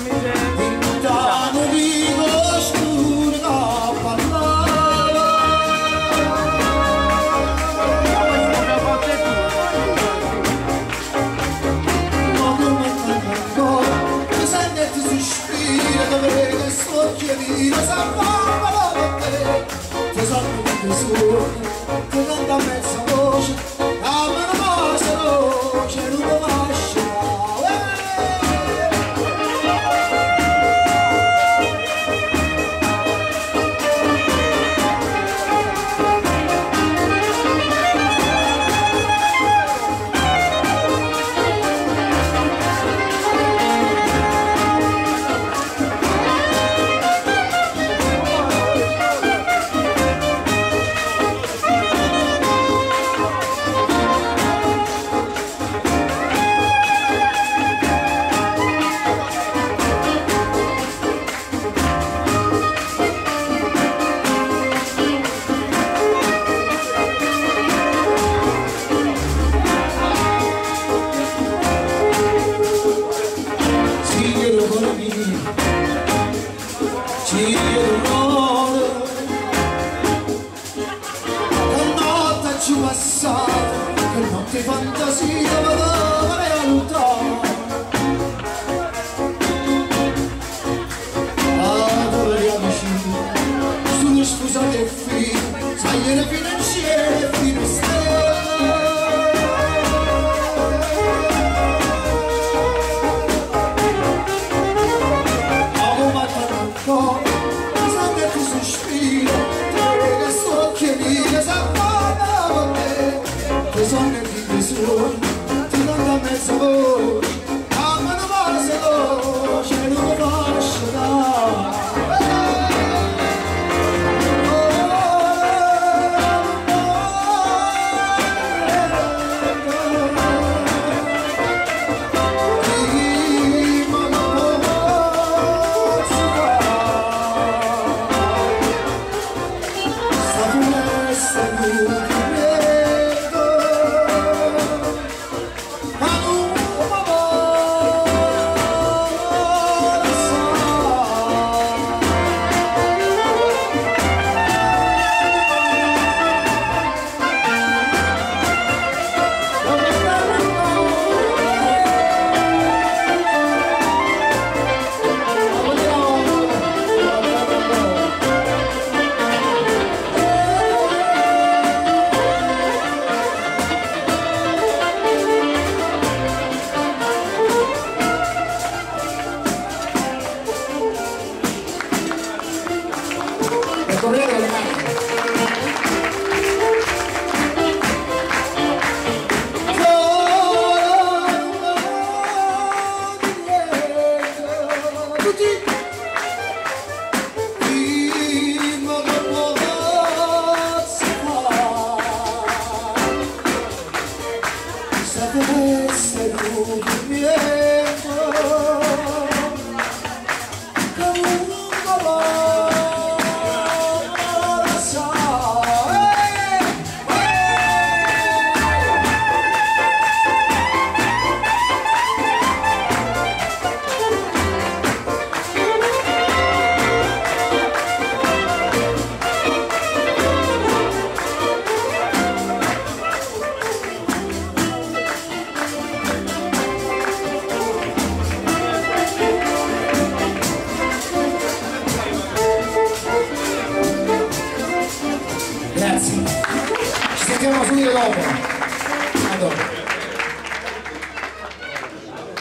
Lontano vivo scuro da parlare. Ma come tanto ancora mi senti e ti sospira da vedere socchiavino s'accorba da te. Ti salvo di tesoro, ti canta a mezza voce, a mano basta voce, non lo lascia. Che notte fantasia ma la realtà. Adoro amici, sono scusati e figli, sai le finanziere fino a stelle. Ma come ancora, sai che ti sospiro, che sto chiedendo, s'affana te. Ti sono di tesoro, ti canta a mezza voce, a mano base voce, non lo lascio dare. Corriere le mani. Grazie, ci sentiamo subito dopo.